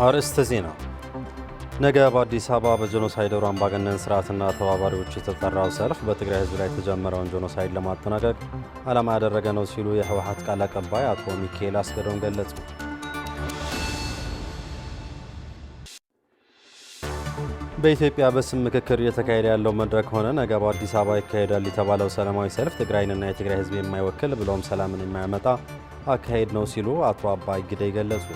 አርዕስተ ዜና ነገ በአዲስ አበባ በጄኖሳይደሩ አምባገነን ስርዓትና ተባባሪዎች የተጠራው ሰልፍ በትግራይ ህዝብ ላይ የተጀመረውን ጄኖሳይድ ለማጠናቀቅ ዓላማ ያደረገ ነው ሲሉ የህወሓት ቃል አቀባይ አቶ ሚካኤል አስገዶም ገለጹ። በኢትዮጵያ በስም ምክክር እየተካሄደ ያለው መድረክ ሆነ ነገ በአዲስ አበባ ይካሄዳል የተባለው ሰላማዊ ሰልፍ ትግራይንና የትግራይ ህዝብ የማይወክል ብሎም ሰላምን የማያመጣ አካሄድ ነው ሲሉ አቶ አባይ ግደይ ገለጹ።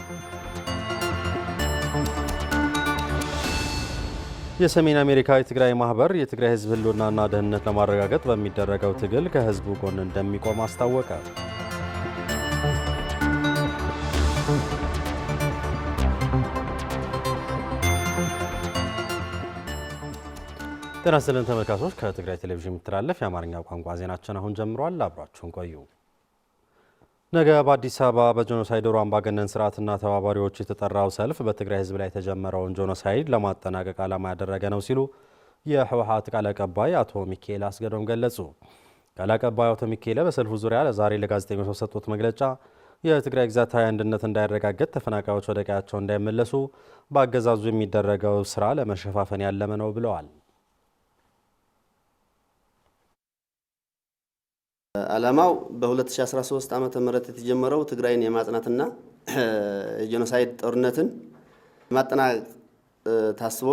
የሰሜን አሜሪካ የትግራይ ማህበር የትግራይ ህዝብ ህልውናና ደህንነት ለማረጋገጥ በሚደረገው ትግል ከህዝቡ ጎን እንደሚቆም አስታወቀ። ጤና ይስጥልን ተመልካቾች፣ ከትግራይ ቴሌቪዥን የሚተላለፍ የአማርኛ ቋንቋ ዜናችን አሁን ጀምሯል። አብራችሁን ቆዩ። ነገ በአዲስ አበባ በጄኖሳይደሩ አምባገነን ስርዓትና ተባባሪዎች የተጠራው ሰልፍ በትግራይ ህዝብ ላይ የተጀመረውን ጄኖሳይድ ለማጠናቀቅ ዓላማ ያደረገ ነው ሲሉ የህወሓት ቃል አቀባይ አቶ ሚካኤል አስገዶም ገለጹ። ቃል አቀባዩ አቶ ሚካኤል በሰልፉ ዙሪያ ለዛሬ ለጋዜጠኞች በሰጡት መግለጫ የትግራይ ግዛታዊ አንድነት እንዳይረጋገጥ፣ ተፈናቃዮች ወደ ቀያቸው እንዳይመለሱ በአገዛዙ የሚደረገው ስራ ለመሸፋፈን ያለመ ነው ብለዋል። ዓላማው በ2013 ዓመተ ምህረት የተጀመረው ትግራይን የማጽናትና የጄኖሳይድ ጦርነትን ማጠናቀቅ ታስቦ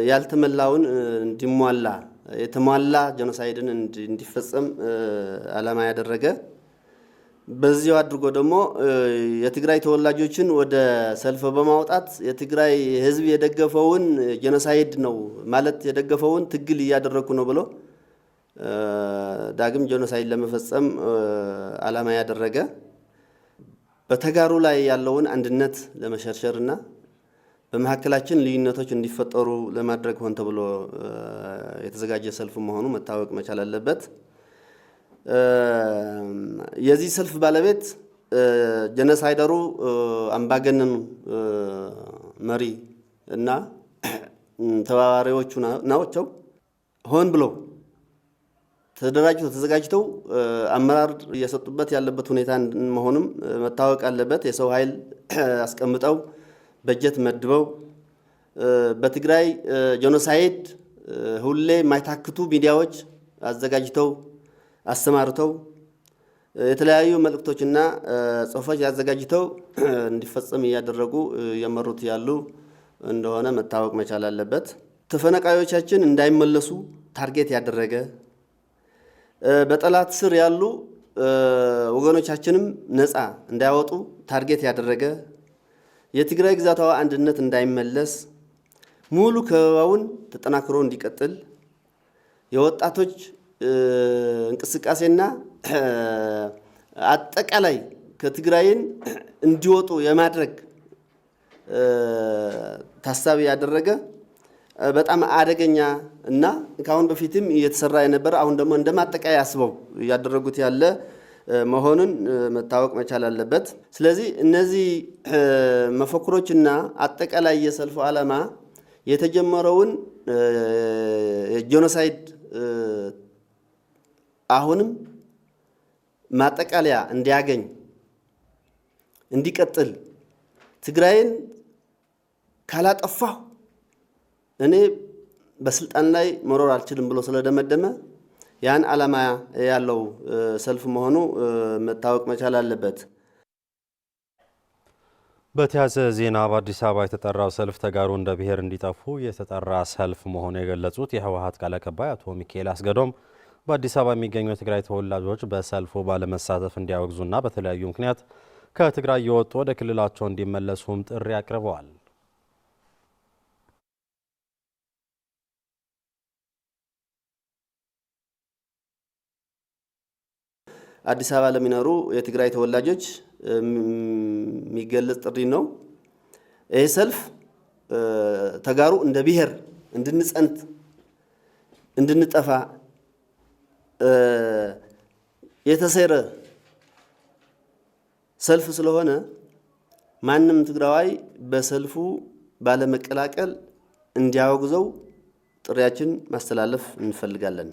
ያልተመላውን እንዲሟላ የተሟላ ጄኖሳይድን እንዲፈጸም ዓላማ ያደረገ በዚያው አድርጎ ደግሞ የትግራይ ተወላጆችን ወደ ሰልፍ በማውጣት የትግራይ ህዝብ የደገፈውን ጄኖሳይድ ነው ማለት የደገፈውን ትግል እያደረኩ ነው ብሎ ዳግም ጄኖሳይድ ለመፈጸም ዓላማ ያደረገ በተጋሩ ላይ ያለውን አንድነት ለመሸርሸርና በመሐከላችን ልዩነቶች እንዲፈጠሩ ለማድረግ ሆን ተብሎ የተዘጋጀ ሰልፍ መሆኑ መታወቅ መቻል አለበት። የዚህ ሰልፍ ባለቤት ጄኖሳይደሩ አምባገነን መሪ እና ተባባሪዎቹ ናቸው። ሆን ብለው ተዘጋጅተው አመራር እየሰጡበት ያለበት ሁኔታ መሆኑም መታወቅ አለበት። የሰው ኃይል አስቀምጠው በጀት መድበው በትግራይ ጄኖሳይድ ሁሌ የማይታክቱ ሚዲያዎች አዘጋጅተው አሰማርተው የተለያዩ መልእክቶችና ጽሁፎች አዘጋጅተው እንዲፈጸም እያደረጉ የመሩት ያሉ እንደሆነ መታወቅ መቻል አለበት። ተፈናቃዮቻችን እንዳይመለሱ ታርጌት ያደረገ በጠላት ስር ያሉ ወገኖቻችንም ነፃ እንዳይወጡ ታርጌት ያደረገ የትግራይ ግዛታዊ አንድነት እንዳይመለስ ሙሉ ከበባውን ተጠናክሮ እንዲቀጥል የወጣቶች እንቅስቃሴና አጠቃላይ ከትግራይን እንዲወጡ የማድረግ ታሳቢ ያደረገ በጣም አደገኛ እና ካሁን በፊትም እየተሰራ የነበረ አሁን ደግሞ እንደማጠቃለያ ያስበው ያደረጉት ያለ መሆኑን መታወቅ መቻል አለበት። ስለዚህ እነዚህ መፈክሮችና አጠቃላይ የሰልፉ ዓላማ የተጀመረውን ጄኖሳይድ አሁንም ማጠቃለያ እንዲያገኝ እንዲቀጥል ትግራይን ካላጠፋሁ እኔ በስልጣን ላይ መኖር አልችልም ብሎ ስለደመደመ ያን ዓላማ ያለው ሰልፍ መሆኑ መታወቅ መቻል አለበት። በተያዘ ዜና በአዲስ አበባ የተጠራው ሰልፍ ተጋሩ እንደ ብሔር እንዲጠፉ የተጠራ ሰልፍ መሆኑ የገለጹት የህወሓት ቃል አቀባይ አቶ ሚካኤል አስገዶም በአዲስ አበባ የሚገኙ የትግራይ ተወላጆች በሰልፉ ባለመሳተፍ እንዲያወግዙና በተለያዩ ምክንያት ከትግራይ የወጡ ወደ ክልላቸው እንዲመለሱም ጥሪ አቅርበዋል። አዲስ አበባ ለሚኖሩ የትግራይ ተወላጆች የሚገለጽ ጥሪ ነው። ይህ ሰልፍ ተጋሩ እንደ ብሔር እንድንጸንት እንድንጠፋ የተሰረ ሰልፍ ስለሆነ ማንም ትግራዋይ በሰልፉ ባለመቀላቀል እንዲያወግዘው ጥሪያችን ማስተላለፍ እንፈልጋለን።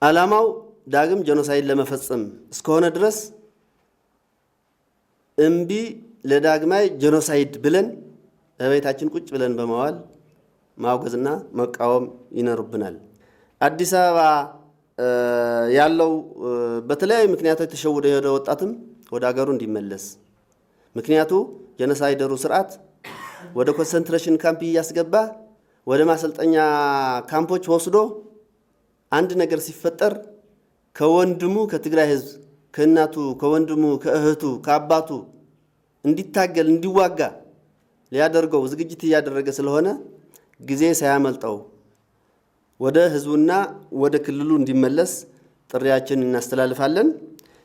ዓላማው ዳግም ጄኖሳይድ ለመፈጸም እስከሆነ ድረስ እምቢ ለዳግማይ ጄኖሳይድ ብለን በቤታችን ቁጭ ብለን በመዋል ማውገዝና መቃወም ይኖርብናል። አዲስ አበባ ያለው በተለያዩ ምክንያቶች ተሸውዶ የሄደ ወጣትም ወደ ሀገሩ እንዲመለስ፣ ምክንያቱ ጄኖሳይደሩ ስርዓት ወደ ኮንሰንትሬሽን ካምፕ እያስገባ ወደ ማሰልጠኛ ካምፖች ወስዶ አንድ ነገር ሲፈጠር ከወንድሙ ከትግራይ ህዝብ ከእናቱ ከወንድሙ ከእህቱ ከአባቱ እንዲታገል እንዲዋጋ ሊያደርገው ዝግጅት እያደረገ ስለሆነ ጊዜ ሳያመልጠው ወደ ህዝቡና ወደ ክልሉ እንዲመለስ ጥሪያችንን እናስተላልፋለን።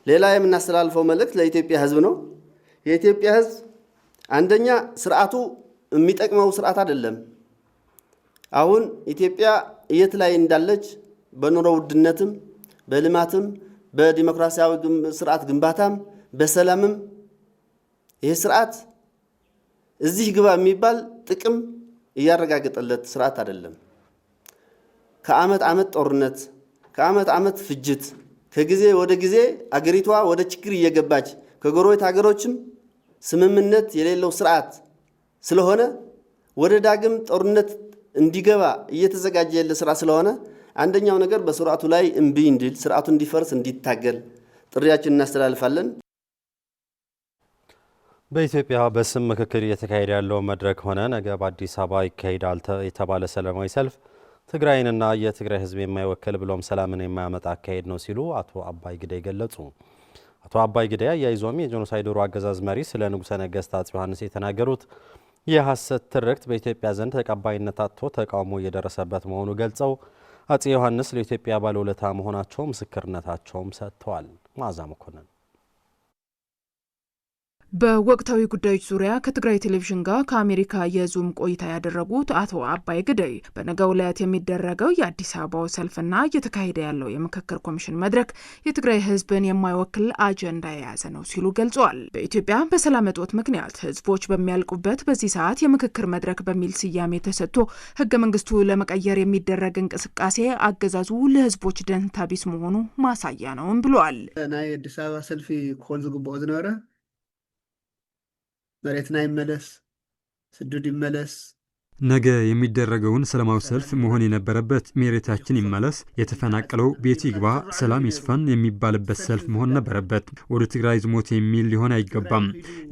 ሌላ የምናስተላልፈው መልእክት ለኢትዮጵያ ህዝብ ነው። የኢትዮጵያ ህዝብ አንደኛ ስርዓቱ የሚጠቅመው ስርዓት አይደለም። አሁን ኢትዮጵያ የት ላይ እንዳለች በኑሮ ውድነትም በልማትም በዲሞክራሲያዊ ስርዓት ግንባታም በሰላምም ይህ ስርዓት እዚህ ግባ የሚባል ጥቅም እያረጋገጠለት ስርዓት አይደለም። ከአመት አመት ጦርነት ከአመት አመት ፍጅት ከጊዜ ወደ ጊዜ አገሪቷ ወደ ችግር እየገባች ከጎረቤት ሀገሮችም ስምምነት የሌለው ስርዓት ስለሆነ ወደ ዳግም ጦርነት እንዲገባ እየተዘጋጀ ያለ ስራ ስለሆነ አንደኛው ነገር በስርዓቱ ላይ እምቢ እንዲል ስርዓቱ እንዲፈርስ እንዲታገል ጥሪያችንን እናስተላልፋለን። በኢትዮጵያ በስም ምክክር እየተካሄደ ያለው መድረክ ሆነ ነገ በአዲስ አበባ ይካሄዳል የተባለ ሰላማዊ ሰልፍ ትግራይንና የትግራይ ህዝብ የማይወክል ብሎም ሰላምን የማያመጣ አካሄድ ነው ሲሉ አቶ አባይ ግዳይ ገለጹ። አቶ አባይ ግዳይ አያይዞም የጄኖሳይደሩ አገዛዝ መሪ ስለ ንጉሠ ነገሥት አፄ ዮሐንስ የተናገሩት የሐሰት ትርክት በኢትዮጵያ ዘንድ ተቀባይነት አጥቶ ተቃውሞ እየደረሰበት መሆኑ ገልጸው አፄ ዮሐንስ ለኢትዮጵያ ባለውለታ መሆናቸው ምስክርነታቸውም ሰጥተዋል። መዓዛ መኮንን በወቅታዊ ጉዳዮች ዙሪያ ከትግራይ ቴሌቪዥን ጋር ከአሜሪካ የዙም ቆይታ ያደረጉት አቶ አባይ ግዳይ በነገው ዕለት የሚደረገው የአዲስ አበባው ሰልፍና እየተካሄደ ያለው የምክክር ኮሚሽን መድረክ የትግራይ ህዝብን የማይወክል አጀንዳ የያዘ ነው ሲሉ ገልጸዋል። በኢትዮጵያ በሰላም እጦት ምክንያት ህዝቦች በሚያልቁበት በዚህ ሰዓት የምክክር መድረክ በሚል ስያሜ ተሰጥቶ ህገ መንግስቱ ለመቀየር የሚደረግ እንቅስቃሴ አገዛዙ ለህዝቦች ደንታ ቢስ መሆኑ ማሳያ ነውም ብለዋል። ናይ አዲስ አበባ ሰልፊ ኮን ዝግብኦ ዝነበረ መሬትና ይመለስ ስዱድ ይመለስ ነገ የሚደረገውን ሰላማዊ ሰልፍ መሆን የነበረበት መሬታችን ይመለስ፣ የተፈናቀለው ቤት ይግባ፣ ሰላም ይስፈን የሚባልበት ሰልፍ መሆን ነበረበት። ወደ ትግራይ ዝሞት የሚል ሊሆን አይገባም።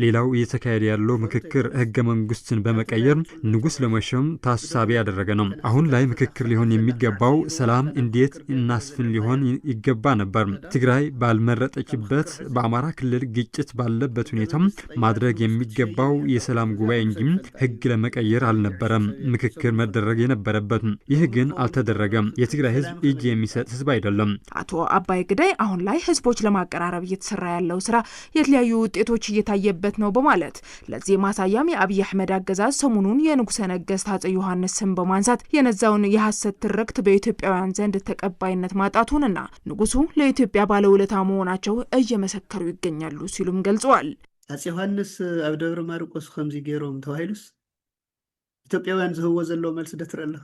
ሌላው እየተካሄደ ያለው ምክክር ህገ መንግስትን በመቀየር ንጉስ ለመሾም ታሳቢ ያደረገ ነው። አሁን ላይ ምክክር ሊሆን የሚገባው ሰላም እንዴት እናስፍን ሊሆን ይገባ ነበር። ትግራይ ባልመረጠችበት በአማራ ክልል ግጭት ባለበት ሁኔታ ማድረግ የሚገባው የሰላም ጉባኤ እንጂ ህግ ለመቀየር አልነበረ ምክክር መደረግ የነበረበት። ይህ ግን አልተደረገም። የትግራይ ህዝብ እጅ የሚሰጥ ህዝብ አይደለም። አቶ አባይ ግዳይ አሁን ላይ ህዝቦች ለማቀራረብ እየተሰራ ያለው ስራ የተለያዩ ውጤቶች እየታየበት ነው በማለት ለዚህ ማሳያም የአብይ አህመድ አገዛዝ ሰሞኑን የንጉሠ ነገሥት አፄ ዮሐንስ ስም በማንሳት የነዛውን የሐሰት ትርክት በኢትዮጵያውያን ዘንድ ተቀባይነት ማጣቱንና ንጉሱ ለኢትዮጵያ ባለውለታ መሆናቸው እየመሰከሩ ይገኛሉ ሲሉም ገልጸዋል። አፄ ዮሐንስ ኣብ ደብረ ማርቆስ ከምዚ ገይሮም ተባሂሉስ ኢትዮጵያውያን ዝህዎ ዘሎ መልስ ደትረለህ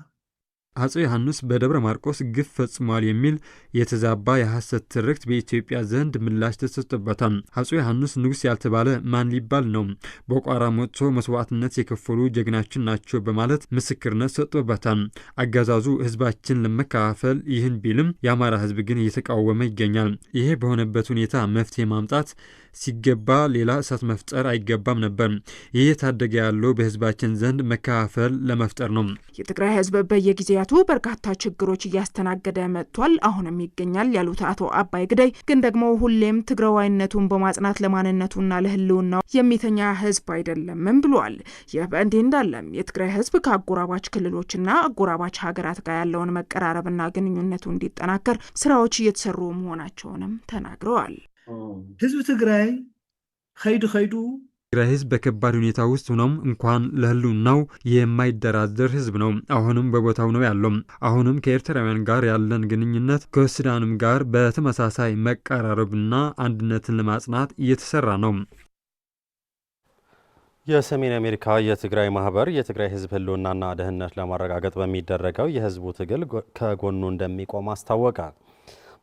አፄ ዮሐንስ በደብረ ማርቆስ ግፍ ፈጽሟል የሚል የተዛባ የሐሰት ትርክት በኢትዮጵያ ዘንድ ምላሽ ተሰጥቶበታል። አፄ ዮሐንስ ንጉስ ያልተባለ ማን ሊባል ነው? በቋራ ሞቶ መስዋዕትነት የከፈሉ ጀግናችን ናቸው በማለት ምስክርነት ሰጥቶበታል። አገዛዙ ህዝባችን ለመከፋፈል ይህን ቢልም የአማራ ህዝብ ግን እየተቃወመ ይገኛል። ይሄ በሆነበት ሁኔታ መፍትሄ ማምጣት ሲገባ ሌላ እሳት መፍጠር አይገባም ነበር። ይህ የታደገ ያለው በህዝባችን ዘንድ መከፋፈል ለመፍጠር ነው። የትግራይ ህዝብ በየጊዜያቱ በርካታ ችግሮች እያስተናገደ መጥቷል፣ አሁንም ይገኛል ያሉት አቶ አባይ ግዳይ ግን ደግሞ ሁሌም ትግራዋይነቱን በማጽናት ለማንነቱና ለህልውናው የሚተኛ ህዝብ አይደለምም ብሏል። ይህ በእንዲህ እንዳለም የትግራይ ህዝብ ከአጎራባች ክልሎችና አጎራባች ሀገራት ጋር ያለውን መቀራረብና ግንኙነቱ እንዲጠናከር ስራዎች እየተሰሩ መሆናቸውንም ተናግረዋል። ህዝብ ትግራይ ኸይዱ ትግራይ ህዝብ በከባድ ሁኔታ ውስጥ ሆኖም እንኳን ለህልውናው የማይደራደር ህዝብ ነው። አሁንም በቦታው ነው ያለው። አሁንም ከኤርትራውያን ጋር ያለን ግንኙነት ከሱዳንም ጋር በተመሳሳይ መቀራረብና አንድነትን ለማጽናት እየተሰራ ነው። የሰሜን አሜሪካ የትግራይ ማህበር የትግራይ ህዝብ ህልውናና ደህንነት ለማረጋገጥ በሚደረገው የህዝቡ ትግል ከጎኑ እንደሚቆም አስታወቀ።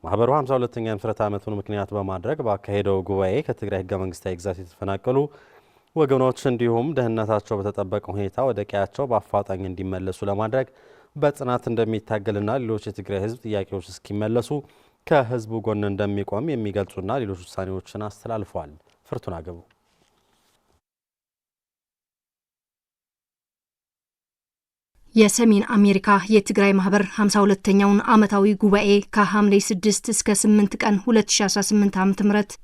ማህበሩ 52ኛ የምስረታ ዓመቱን ምክንያት በማድረግ ባካሄደው ጉባኤ ከትግራይ ህገ መንግስታዊ ግዛት የተፈናቀሉ ወገኖች እንዲሁም ደህንነታቸው በተጠበቀ ሁኔታ ወደ ቀያቸው በአፋጣኝ እንዲመለሱ ለማድረግ በጽናት እንደሚታገልና ሌሎች የትግራይ ህዝብ ጥያቄዎች እስኪመለሱ ከህዝቡ ጎን እንደሚቆም የሚገልጹና ሌሎች ውሳኔዎችን አስተላልፈዋል። ፍርቱና ገቡ የሰሜን አሜሪካ የትግራይ ማህበር 52ኛውን ዓመታዊ ጉባኤ ከሐምሌ 6 እስከ 8 ቀን 2018 ዓ.ም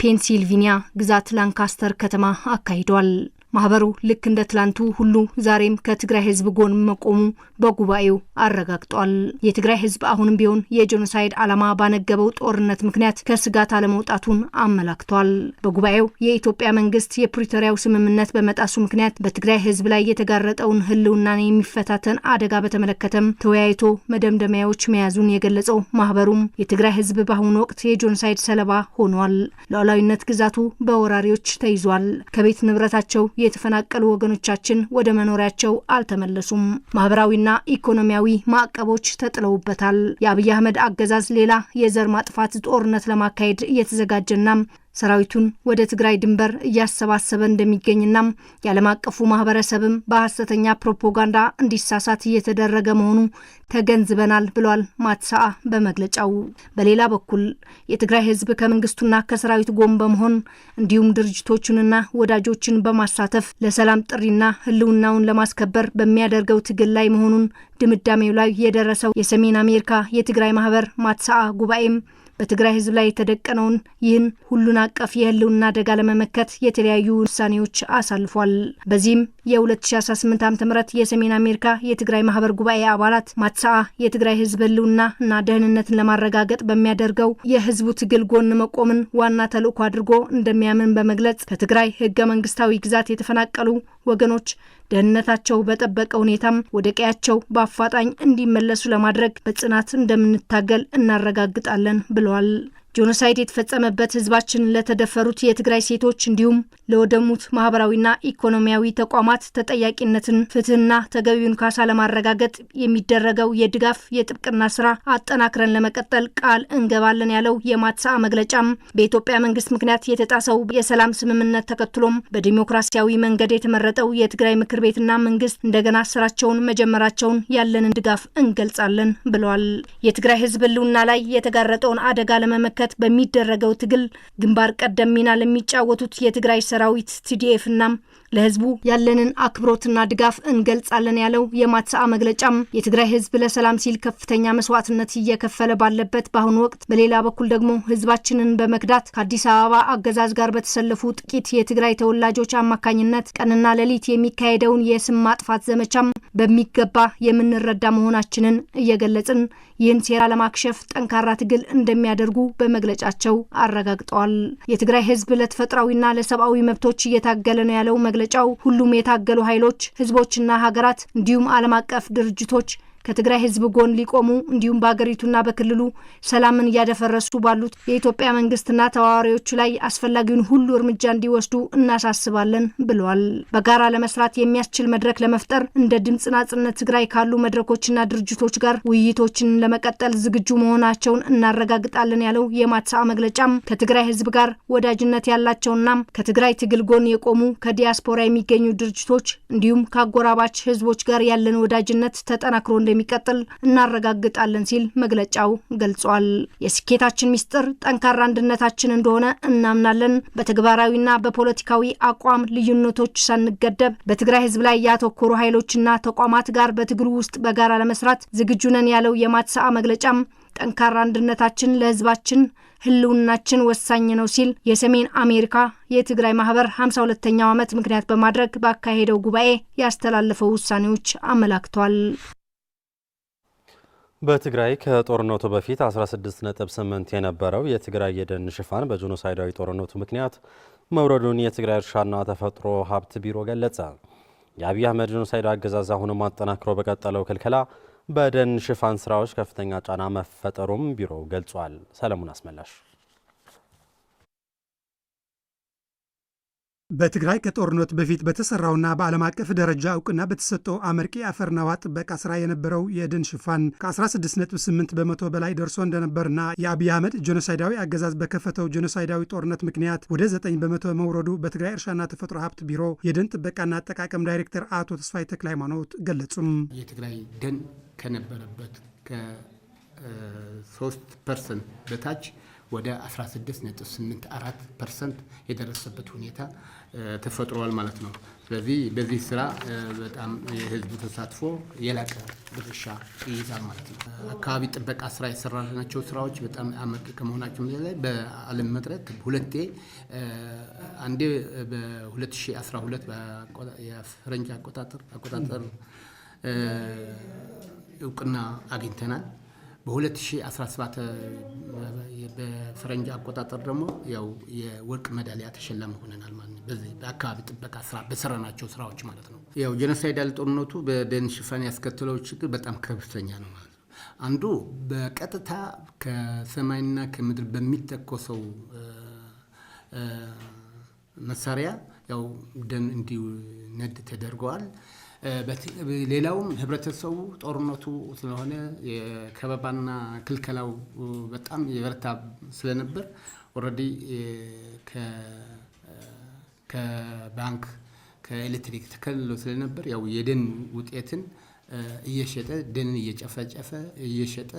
ፔንሲልቬኒያ ግዛት ላንካስተር ከተማ አካሂዷል። ማህበሩ ልክ እንደ ትላንቱ ሁሉ ዛሬም ከትግራይ ህዝብ ጎን መቆሙ በጉባኤው አረጋግጧል። የትግራይ ህዝብ አሁንም ቢሆን የጄኖሳይድ ዓላማ ባነገበው ጦርነት ምክንያት ከስጋት አለመውጣቱን አመላክቷል። በጉባኤው የኢትዮጵያ መንግስት የፕሪቶሪያው ስምምነት በመጣሱ ምክንያት በትግራይ ህዝብ ላይ የተጋረጠውን ህልውናን የሚፈታተን አደጋ በተመለከተም ተወያይቶ መደምደሚያዎች መያዙን የገለጸው ማህበሩም የትግራይ ህዝብ በአሁኑ ወቅት የጄኖሳይድ ሰለባ ሆኗል። ሉዓላዊነት ግዛቱ በወራሪዎች ተይዟል። ከቤት ንብረታቸው የተፈናቀሉ ወገኖቻችን ወደ መኖሪያቸው አልተመለሱም። ማህበራዊና ኢኮኖሚያዊ ማዕቀቦች ተጥለውበታል። የአብይ አህመድ አገዛዝ ሌላ የዘር ማጥፋት ጦርነት ለማካሄድ እየተዘጋጀና ሰራዊቱን ወደ ትግራይ ድንበር እያሰባሰበ እንደሚገኝና የዓለም አቀፉ ማህበረሰብም በሐሰተኛ ፕሮፓጋንዳ እንዲሳሳት እየተደረገ መሆኑ ተገንዝበናል ብሏል ማትሳአ በመግለጫው። በሌላ በኩል የትግራይ ህዝብ ከመንግስቱና ከሰራዊት ጎን በመሆን እንዲሁም ድርጅቶቹንና ወዳጆችን በማሳተፍ ለሰላም ጥሪና ህልውናውን ለማስከበር በሚያደርገው ትግል ላይ መሆኑን ድምዳሜው ላይ የደረሰው የሰሜን አሜሪካ የትግራይ ማህበር ማትሳአ ጉባኤም በትግራይ ህዝብ ላይ የተደቀነውን ይህን ሁሉን አቀፍ የህልውና አደጋ ለመመከት የተለያዩ ውሳኔዎች አሳልፏል። በዚህም የ2018 ዓ.ም የሰሜን አሜሪካ የትግራይ ማህበር ጉባኤ አባላት ማትሳአ የትግራይ ህዝብ ህልውና እና ደህንነትን ለማረጋገጥ በሚያደርገው የህዝቡ ትግል ጎን መቆምን ዋና ተልዕኮ አድርጎ እንደሚያምን በመግለጽ ከትግራይ ህገ መንግስታዊ ግዛት የተፈናቀሉ ወገኖች ደህንነታቸው በጠበቀ ሁኔታም ወደ ቀያቸው በአፋጣኝ እንዲመለሱ ለማድረግ በጽናት እንደምንታገል እናረጋግጣለን ብለዋል። ጄኖሳይድ የተፈጸመበት ህዝባችን ለተደፈሩት የትግራይ ሴቶች እንዲሁም ለወደሙት ማህበራዊና ኢኮኖሚያዊ ተቋማት ተጠያቂነትን፣ ፍትህና ተገቢውን ካሳ ለማረጋገጥ የሚደረገው የድጋፍ የጥብቅና ስራ አጠናክረን ለመቀጠል ቃል እንገባለን ያለው የማትሳአ መግለጫም በኢትዮጵያ መንግስት ምክንያት የተጣሰው የሰላም ስምምነት ተከትሎም በዲሞክራሲያዊ መንገድ የተመረጠው የትግራይ ምክር ቤትና መንግስት እንደገና ስራቸውን መጀመራቸውን ያለንን ድጋፍ እንገልጻለን ብለዋል። የትግራይ ህዝብ ህልውና ላይ የተጋረጠውን አደጋ ለመመከት በሚደረገው ትግል ግንባር ቀደም ሚና ለሚጫወቱት የትግራይ ሰራዊት TDF እና ለህዝቡ ያለንን አክብሮትና ድጋፍ እንገልጻለን ያለው የማትሳአ መግለጫም የትግራይ ህዝብ ለሰላም ሲል ከፍተኛ መስዋዕትነት እየከፈለ ባለበት በአሁኑ ወቅት በሌላ በኩል ደግሞ ህዝባችንን በመክዳት ከአዲስ አበባ አገዛዝ ጋር በተሰለፉ ጥቂት የትግራይ ተወላጆች አማካኝነት ቀንና ሌሊት የሚካሄደውን የስም ማጥፋት ዘመቻም በሚገባ የምንረዳ መሆናችንን እየገለጽን ይህን ሴራ ለማክሸፍ ጠንካራ ትግል እንደሚያደርጉ በመግለጫቸው አረጋግጠዋል። የትግራይ ህዝብ ለተፈጥሯዊና ለሰብአዊ መብቶች እየታገለ ነው ያለው መግለጫው ሁሉም የታገሉ ኃይሎች፣ ህዝቦችና ሀገራት እንዲሁም ዓለም አቀፍ ድርጅቶች ከትግራይ ህዝብ ጎን ሊቆሙ እንዲሁም በአገሪቱና በክልሉ ሰላምን እያደፈረሱ ባሉት የኢትዮጵያ መንግስትና ተዋዋሪዎቹ ላይ አስፈላጊውን ሁሉ እርምጃ እንዲወስዱ እናሳስባለን ብለዋል። በጋራ ለመስራት የሚያስችል መድረክ ለመፍጠር እንደ ድምጽ ናጽነት ትግራይ ካሉ መድረኮችና ድርጅቶች ጋር ውይይቶችን ለመቀጠል ዝግጁ መሆናቸውን እናረጋግጣለን ያለው የማትሳአ መግለጫም ከትግራይ ህዝብ ጋር ወዳጅነት ያላቸውና ከትግራይ ትግል ጎን የቆሙ ከዲያስፖራ የሚገኙ ድርጅቶች እንዲሁም ከአጎራባች ህዝቦች ጋር ያለን ወዳጅነት ተጠናክሮ እንደሚቀጥል እናረጋግጣለን ሲል መግለጫው ገልጿል። የስኬታችን ሚስጥር ጠንካራ አንድነታችን እንደሆነ እናምናለን። በተግባራዊና በፖለቲካዊ አቋም ልዩነቶች ሳንገደብ በትግራይ ህዝብ ላይ ያተኮሩ ኃይሎችና ተቋማት ጋር በትግሉ ውስጥ በጋራ ለመስራት ዝግጁ ነን ያለው የማትሳአ መግለጫም ጠንካራ አንድነታችን ለህዝባችን ህልውናችን ወሳኝ ነው ሲል የሰሜን አሜሪካ የትግራይ ማህበር 52ኛው ዓመት ምክንያት በማድረግ ባካሄደው ጉባኤ ያስተላለፈው ውሳኔዎች አመላክቷል። በትግራይ ከጦርነቱ በፊት 16.8 የነበረው የትግራይ የደን ሽፋን በጄኖሳይዳዊ ጦርነቱ ምክንያት መውረዱን የትግራይ እርሻና ተፈጥሮ ሀብት ቢሮ ገለጸ። የአብይ አህመድ ጄኖሳይድ አገዛዝ አሁንም አጠናክሮ በቀጠለው ክልከላ በደን ሽፋን ስራዎች ከፍተኛ ጫና መፈጠሩም ቢሮው ገልጿል። ሰለሞን አስመላሽ በትግራይ ከጦርነት በፊት በተሰራውና በዓለም አቀፍ ደረጃ እውቅና በተሰጠው አመርቂ አፈርና ውሃ ጥበቃ ስራ የነበረው የደን ሽፋን ከ16.8 በመቶ በላይ ደርሶ እንደነበርና የአብይ አህመድ ጄኖሳይዳዊ አገዛዝ በከፈተው ጄኖሳይዳዊ ጦርነት ምክንያት ወደ 9 በመቶ መውረዱ በትግራይ እርሻና ተፈጥሮ ሀብት ቢሮ የደን ጥበቃና አጠቃቀም ዳይሬክተር አቶ ተስፋይ ተክለሃይማኖት ገለጹም። የትግራይ ደን ከነበረበት ከ3% በታች ወደ 16.84% የደረሰበት ሁኔታ ተፈጥሯል ማለት ነው። ስለዚህ በዚህ ስራ በጣም የህዝብ ተሳትፎ የላቀ ድርሻ ይይዛል ማለት ነው። አካባቢ ጥበቃ ስራ የሰራናቸው ስራዎች በጣም አመርቂ ከመሆናቸው ላይ በዓለም መድረክ ሁለቴ አንዴ በ2012 የፈረንጅ አቆጣጠር እውቅና አግኝተናል። በ2017 በፈረንጅ አቆጣጠር ደግሞ ያው የወርቅ ሜዳሊያ ተሸላሚ ሆነናል ማለት ነው። በዚህ በአካባቢ ጥበቃ ስራ በሰራናቸው ስራዎች ማለት ነው። ያው ጄኖሳይዳል ጦርነቱ በደን ሽፋን ያስከተለው ችግር በጣም ከፍተኛ ነው ማለት ነው። አንዱ በቀጥታ ከሰማይና ከምድር በሚተኮሰው መሳሪያ ያው ደን እንዲነድ ተደርገዋል። ሌላውም ህብረተሰቡ ጦርነቱ ስለሆነ የከበባና ክልከላው በጣም የበረታ ስለነበር ኦልሬዲ ከባንክ ከኤሌክትሪክ ተከልሎ ስለነበር ያው የደን ውጤትን እየሸጠ ደንን እየጨፈጨፈ እየሸጠ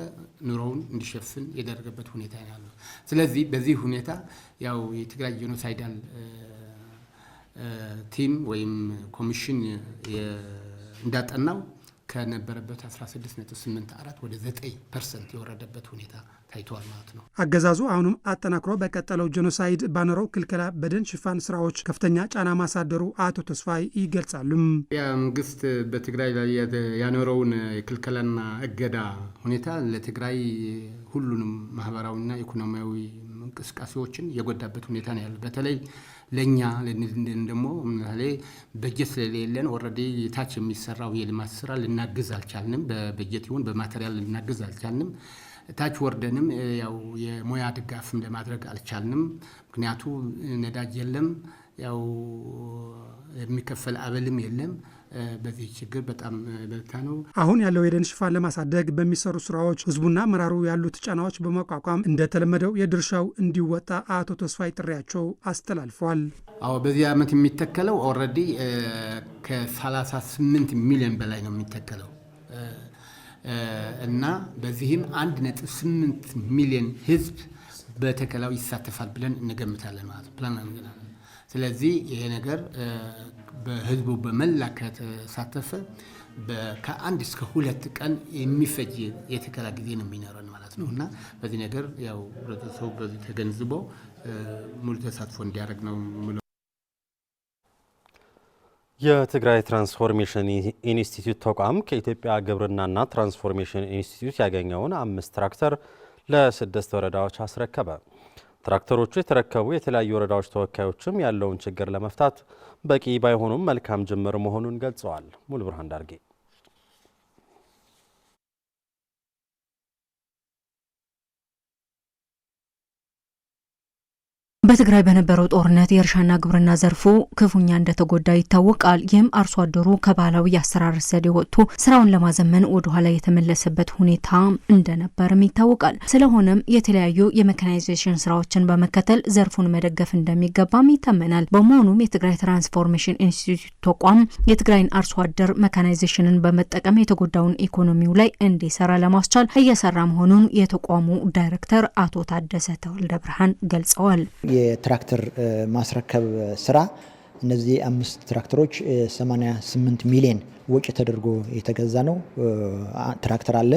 ኑሮውን እንዲሸፍን የደረገበት ሁኔታ ያለው። ስለዚህ በዚህ ሁኔታ ያው የትግራይ ጄኖሳይዳል ቲም ወይም ኮሚሽን እንዳጠናው ከነበረበት 16.84 ወደ 9% የወረደበት ሁኔታ ታይቷል ማለት ነው። አገዛዙ አሁንም አጠናክሮ በቀጠለው ጄኖሳይድ ባኖረው ክልከላ በደን ሽፋን ስራዎች ከፍተኛ ጫና ማሳደሩ አቶ ተስፋይ ይገልጻሉ። መንግስት በትግራይ ላይ ያኖረውን የክልከላና እገዳ ሁኔታ ለትግራይ ሁሉንም ማህበራዊና ኢኮኖሚያዊ እንቅስቃሴዎችን የጎዳበት ሁኔታ ነው ያለው። በተለይ ለኛ ደግሞ ምናሌ በጀት ስለሌለን ኦልሬዲ ታች የሚሰራው የልማት ስራ ልናግዝ አልቻልንም። በበጀት ይሁን በማቴሪያል ልናግዝ አልቻልንም። ታች ወርደንም ያው የሙያ ድጋፍም ለማድረግ አልቻልንም። ምክንያቱ ነዳጅ የለም፣ ያው የሚከፈል አበልም የለም። በዚህ ችግር በጣም በርታ ነው። አሁን ያለው የደን ሽፋን ለማሳደግ በሚሰሩ ስራዎች ህዝቡና አመራሩ ያሉት ጫናዎች በመቋቋም እንደተለመደው የድርሻው እንዲወጣ አቶ ተስፋይ ጥሪያቸው አስተላልፈዋል። አዎ በዚህ ዓመት የሚተከለው ኦልሬዲ ከ38 ሚሊዮን በላይ ነው የሚተከለው እና በዚህም 1.8 ሚሊዮን ህዝብ በተከላው ይሳተፋል ብለን እንገምታለን ማለት ነው። ስለዚህ ይሄ ነገር በህዝቡ በመላ ከተሳተፈ ከ1 እስከ 2 ቀን የሚፈጅ የተከላ ጊዜ ነው የሚኖረን ማለት ነው እና በዚህ ነገር ያው ህብረተሰቡ በዚህ ተገንዝቦ ሙሉ ተሳትፎ እንዲያደርግ ነው። የትግራይ ትራንስፎርሜሽን ኢንስቲትዩት ተቋም ከኢትዮጵያ ግብርናና ትራንስፎርሜሽን ኢንስቲትዩት ያገኘውን 5 ትራክተር ለ6 ወረዳዎች አስረከበ። ትራክተሮቹ የተረከቡ የተለያዩ ወረዳዎች ተወካዮችም ያለውን ችግር ለመፍታት በቂ ባይሆኑም መልካም ጅምር መሆኑን ገልጸዋል። ሙሉ ብርሃን ዳርጌ በትግራይ በነበረው ጦርነት የእርሻና ግብርና ዘርፉ ክፉኛ እንደተጎዳ ይታወቃል። ይህም አርሶ አደሩ ከባህላዊ የአሰራር ዘዴ ወጥቶ ስራውን ለማዘመን ወደ ኋላ የተመለሰበት ሁኔታ እንደነበርም ይታወቃል። ስለሆነም የተለያዩ የሜካናይዜሽን ስራዎችን በመከተል ዘርፉን መደገፍ እንደሚገባም ይታመናል። በመሆኑም የትግራይ ትራንስፎርሜሽን ኢንስቲትዩት ተቋም የትግራይን አርሶ አደር ሜካናይዜሽንን በመጠቀም የተጎዳውን ኢኮኖሚው ላይ እንዲሰራ ለማስቻል እየሰራ መሆኑን የተቋሙ ዳይሬክተር አቶ ታደሰ ተወልደ ብርሃን ገልጸዋል። የትራክተር ማስረከብ ስራ እነዚህ 5 ትራክተሮች 88 ሚሊዮን ወጪ ተደርጎ የተገዛ ነው። ትራክተር አለ፣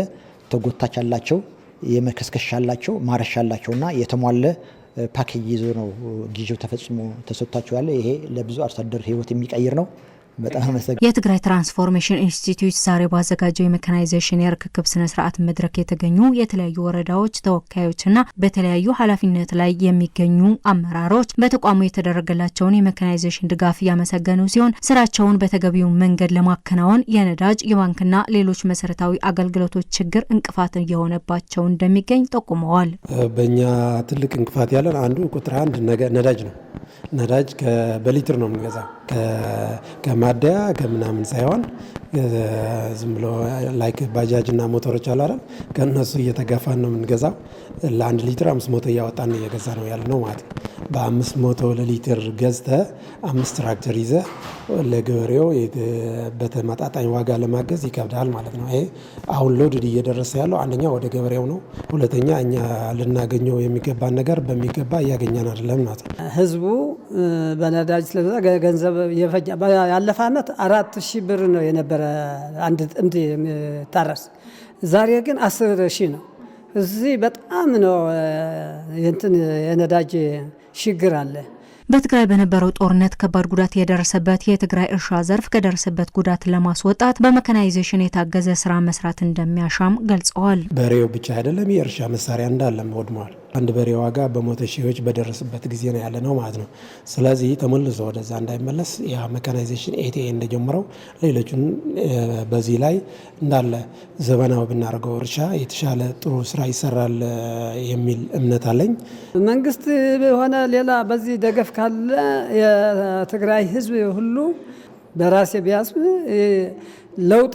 ተጎታች አላቸው፣ የመከስከሻ አላቸው፣ ማረሻ አላቸውና የተሟለ ፓኬጅ ይዞ ነው ጊዜው ተፈጽሞ ተሰጥቷቸው ያለ። ይሄ ለብዙ አርሶ አደር ህይወት የሚቀይር ነው። በጣም አመሰግናለሁ። የትግራይ ትራንስፎርሜሽን ኢንስቲትዩት ዛሬ ባዘጋጀው የሜካናይዜሽን የርክክብ ስነ ስርዓት መድረክ የተገኙ የተለያዩ ወረዳዎች ተወካዮችና በተለያዩ ኃላፊነት ላይ የሚገኙ አመራሮች በተቋሙ የተደረገላቸውን የሜካናይዜሽን ድጋፍ ያመሰገኑ ሲሆን ስራቸውን በተገቢው መንገድ ለማከናወን የነዳጅ የባንክና ሌሎች መሰረታዊ አገልግሎቶች ችግር እንቅፋት እየሆነባቸው እንደሚገኝ ጠቁመዋል። በእኛ ትልቅ እንቅፋት ያለን አንዱ ቁጥር 1 ነዳጅ ነው። ነዳጅ በሊትር ነው የምንገዛው ከማደያ ከምናምን ሳይሆን ዝም ብሎ ላይክ ባጃጅና ሞተሮች አሉ አይደል? ከነሱ እየተጋፋን ነው የምንገዛው። ለ1 ሊትር 500 እያወጣን እየገዛ ነው ያለ ነው ማለት ነው። በ500 ሊትር ገዝተ 5 ትራክተር ይዘ ለገበሬው በተመጣጣኝ ዋጋ ለማገዝ ይከብዳል ማለት ነው። ይሄ አሁን ሎድድ እየደረሰ ያለው አንደኛ ወደ ገበሬው ነው፣ ሁለተኛ እኛ ልናገኘው የሚገባን ነገር በሚገባ እያገኘን አይደለም ማለት ነው። ህዝቡ በነዳጅ ገንዘብ የፈጃ ያለፈ ዓመት 4000 ብር ነው የነበረ አንድ ጥምድ ታረስ። ዛሬ ግን 10000 ነው። እዚህ በጣም ነው የነዳጅ ችግር አለ። በትግራይ በነበረው ጦርነት ከባድ ጉዳት የደረሰበት የትግራይ እርሻ ዘርፍ ከደረሰበት ጉዳት ለማስወጣት በሜካናይዜሽን የታገዘ ስራ መስራት እንደሚያሻም ገልጸዋል። በሬው ብቻ አይደለም የእርሻ መሳሪያ እንዳለም ወድሟል። አንድ በሬ ዋጋ በመቶ ሺዎች በደረሰበት ጊዜ ነው ያለ ነው ማለት ነው። ስለዚህ ተመልሶ ወደዛ እንዳይመለስ ያ ሜካናይዜሽን ኤቲኤ እንደጀመረው ሌሎችን በዚህ ላይ እንዳለ ዘመናዊ ብናደርገው እርሻ የተሻለ ጥሩ ስራ ይሰራል የሚል እምነት አለኝ። መንግስት ሆነ ሌላ በዚህ ደገፍ ካለ የትግራይ ህዝብ ሁሉ በራሴ ቢያስብ ለውጥ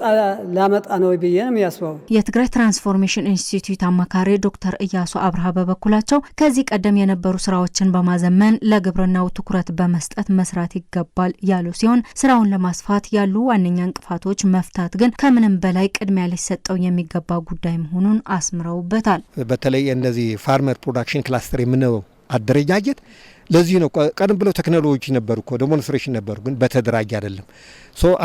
ላመጣ ነው ብዬ ነው የሚያስበው። የትግራይ ትራንስፎርሜሽን ኢንስቲትዩት አማካሪ ዶክተር እያሱ አብርሃ በበኩላቸው ከዚህ ቀደም የነበሩ ስራዎችን በማዘመን ለግብርናው ትኩረት በመስጠት መስራት ይገባል ያሉ ሲሆን ስራውን ለማስፋት ያሉ ዋነኛ እንቅፋቶች መፍታት ግን ከምንም በላይ ቅድሚያ ሊሰጠው የሚገባ ጉዳይ መሆኑን አስምረውበታል። በተለይ እንደዚህ ፋርመር ፕሮዳክሽን ክላስተር የምንለው አደረጃጀት ለዚህ ነው። ቀደም ብለው ቴክኖሎጂ ነበሩ እኮ ዴሞንስትሬሽን ነበሩ፣ ግን በተደራጀ አይደለም።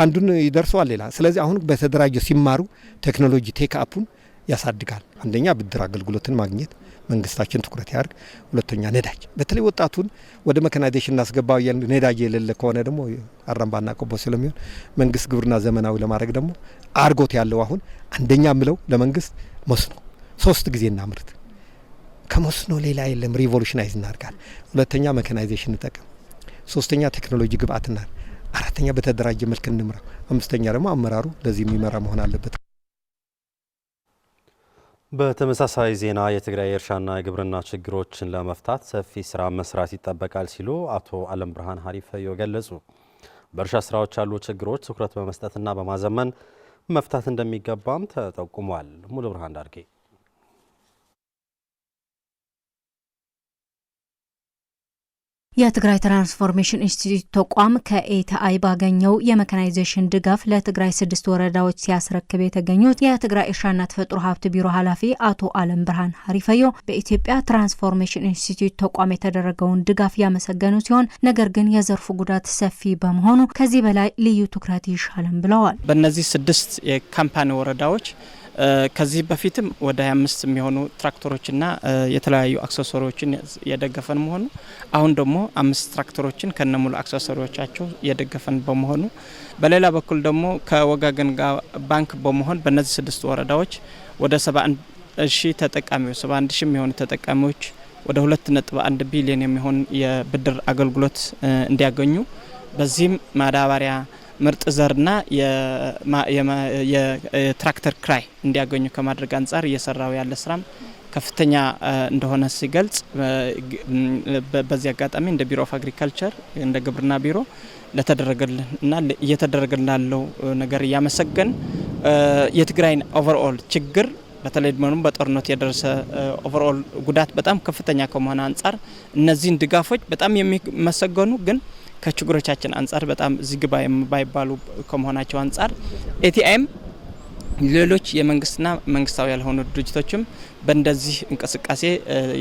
አንዱን ይደርሰዋል ሌላ። ስለዚህ አሁን በተደራጀ ሲማሩ ቴክኖሎጂ ቴክ አፑን ያሳድጋል። አንደኛ ብድር አገልግሎትን ማግኘት መንግስታችን ትኩረት ያርግ። ሁለተኛ ነዳጅ፣ በተለይ ወጣቱን ወደ ሜካናይዜሽን እናስገባው። ነዳጅ የሌለ ከሆነ ደግሞ አራምባና ቆቦ ስለሚሆን መንግስት ግብርና ዘመናዊ ለማድረግ ደግሞ አርጎት ያለው አሁን አንደኛ ምለው ለመንግስት መስኖ 3 ጊዜ እናምርት። ከመስኖ ሌላ የለም። ሪቮሉሽናይዝ እናርጋል። ሁለተኛ ሜካናይዜሽን እንጠቀም። ሶስተኛ ቴክኖሎጂ ግብአትና፣ አራተኛ በተደራጀ መልክ እንምራው። አምስተኛ ደግሞ አመራሩ ለዚህ የሚመራ መሆን አለበት። በተመሳሳይ ዜና የትግራይ የእርሻና የግብርና ችግሮችን ለመፍታት ሰፊ ስራ መስራት ይጠበቃል ሲሉ አቶ አለም ብርሃን ሀሪፈዮ ገለጹ። በእርሻ ስራዎች ያሉ ችግሮች ትኩረት በመስጠትና በማዘመን መፍታት እንደሚገባም ተጠቁሟል። ሙሉ ብርሃን ዳርጌ የትግራይ ትራንስፎርሜሽን ኢንስቲትዩት ተቋም ከኤቲአይ ባገኘው የሜካናይዜሽን ድጋፍ ለትግራይ 6 ወረዳዎች ሲያስረክብ የተገኙት የትግራይ እርሻና ተፈጥሮ ሀብት ቢሮ ኃላፊ አቶ አለም ብርሃን ሀሪፈዮ በኢትዮጵያ ትራንስፎርሜሽን ኢንስቲትዩት ተቋም የተደረገውን ድጋፍ ያመሰገኑ ሲሆን ነገር ግን የዘርፉ ጉዳት ሰፊ በመሆኑ ከዚህ በላይ ልዩ ትኩረት ይሻላል ብለዋል። በእነዚህ 6 የካምፓኒ ወረዳዎች ከዚህ በፊትም ወደ 25 የሚሆኑ ትራክተሮችና የተለያዩ አክሰሰሪዎችን የደገፈን መሆኑ አሁን ደግሞ 5 ትራክተሮችን ከነሙሉ አክሰሰሪዎቻቸው የደገፈን በመሆኑ በሌላ በኩል ደግሞ ከወጋገን ጋር ባንክ በመሆን በእነዚህ 6 ወረዳዎች ወደ 71,000 ተጠቃሚዎች 71,000 የሚሆኑ ተጠቃሚዎች ወደ 2.1 ቢሊዮን የሚሆን የብድር አገልግሎት እንዲያገኙ በዚህም ማዳበሪያ ምርጥ ዘርና የትራክተር ክራይ እንዲያገኙ ከማድረግ አንጻር እየሰራው ያለ ስራም ከፍተኛ እንደሆነ ሲገልጽ በዚህ አጋጣሚ እንደ ቢሮ ኦፍ አግሪካልቸር እንደ ግብርና ቢሮ ለተደረገልና እየተደረገልን ላለው ነገር እያመሰገን የትግራይን ኦቨርኦል ችግር በተለይ ደግሞ በጦርነት የደረሰ ኦቨርኦል ጉዳት በጣም ከፍተኛ ከመሆነ አንጻር እነዚህን ድጋፎች በጣም የሚመሰገኑ ግን ከችግሮቻችን አንጻር በጣም ዝግባ የማይባሉ ከመሆናቸው አንጻር ኤቲኤም ሌሎች የመንግስትና መንግስታዊ ያልሆኑ ድርጅቶችም በእንደዚህ እንቅስቃሴ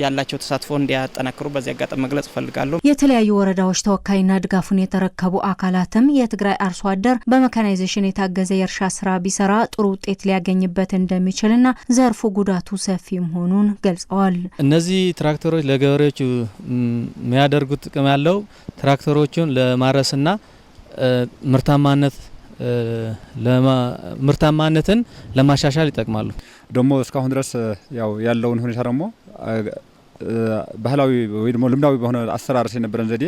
ያላቸው ተሳትፎ እንዲያጠናክሩ በዚህ አጋጣሚ መግለጽ ፈልጋለሁ። የተለያዩ ወረዳዎች ተወካይና ድጋፉን የተረከቡ አካላትም የትግራይ አርሶ አደር በሜካናይዜሽን የታገዘ የእርሻ ስራ ቢሰራ ጥሩ ውጤት ሊያገኝበት እንደሚችልና ዘርፉ ጉዳቱ ሰፊ መሆኑን ገልጸዋል። እነዚህ ትራክተሮች ለገበሬዎቹ የሚያደርጉት ጥቅም ያለው ትራክተሮቹን ለማረስና ምርታማነትን ለማሻሻል ይጠቅማሉ። ደግሞ እስካሁን ድረስ ያው ያለውን ሁኔታ ደግሞ ባህላዊ ወይ ደግሞ ልምዳዊ በሆነ አሰራር የነበረን ዘዴ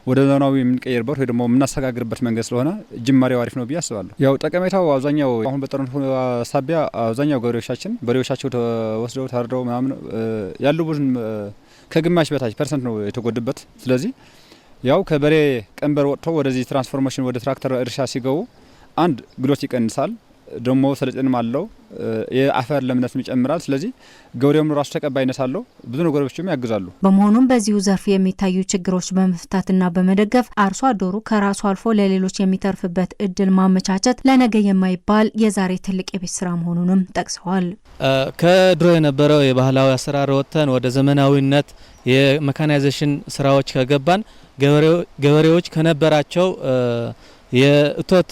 ወደ ዘመናዊ የምንቀይርበት ወይ ደግሞ የምናስተጋግርበት መንገድ ስለሆነ ጅማሬው አሪፍ ነው ብዬ አስባለሁ። ያው ጠቀሜታው አብዛኛው አሁን በጦርነቱ ሳቢያ አብዛኛው ገበሬዎቻችን በሬዎቻቸው ተወስደው ታርደው ምናምን ያሉ ብዙ ከግማሽ በታች ፐርሰንት ነው የተጎዱበት። ስለዚህ ያው ከበሬ ቀንበር ወጥቶ ወደዚህ ትራንስፎርሜሽን ወደ ትራክተር እርሻ ሲገቡ አንድ ግሎት ይቀንሳል፣ ደግሞ ሰለጤንም አለው፣ የአፈር ለምነትም ይጨምራል። ስለዚህ ገበሬውም ራሱ ተቀባይነት አለው፣ ብዙ ነገሮችም ያግዛሉ። በመሆኑም በዚሁ ዘርፍ የሚታዩ ችግሮች በመፍታትና በመደገፍ አርሶ አደሩ ከራሱ አልፎ ለሌሎች የሚተርፍበት እድል ማመቻቸት ለነገ የማይባል የዛሬ ትልቅ የቤት ስራ መሆኑንም ጠቅሰዋል። ከድሮ የነበረው የባህላዊ አሰራር ወጥተን ወደ ዘመናዊነት የሜካናይዜሽን ስራዎች ከገባን ገበሬዎች ከነበራቸው የእቶት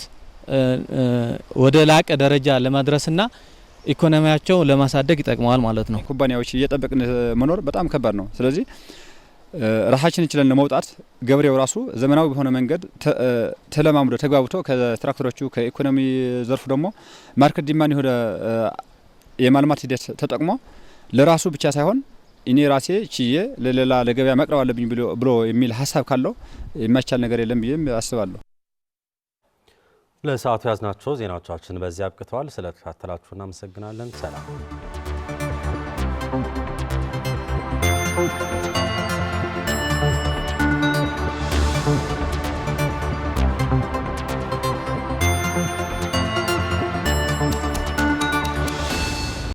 ወደ ላቀ ደረጃ ለማድረስና ኢኮኖሚያቸው ለማሳደግ ይጠቅመዋል ማለት ነው። ኩባንያዎች እየጠበቅን መኖር በጣም ከባድ ነው። ስለዚህ ራሳችንን ችለን ለመውጣት ገበሬው ራሱ ዘመናዊ በሆነ መንገድ ተለማምዶ ተግባብቶ ከትራክተሮቹ ከኢኮኖሚ ዘርፉ ደግሞ ማርኬት ዲማንድ የሆነ የማልማት ሂደት ተጠቅሞ ለራሱ ብቻ ሳይሆን እኔ ራሴ ችዬ ለሌላ ለገበያ ማቅረብ አለብኝ ብሎ የሚል ሀሳብ ካለው የማይቻል ነገር የለም ብዬ አስባለሁ። ለሰዓቱ ያዝናቸው ዜናዎቻችን በዚህ አብቅተዋል። ስለተከታተላችሁ እናመሰግናለን። ሰላም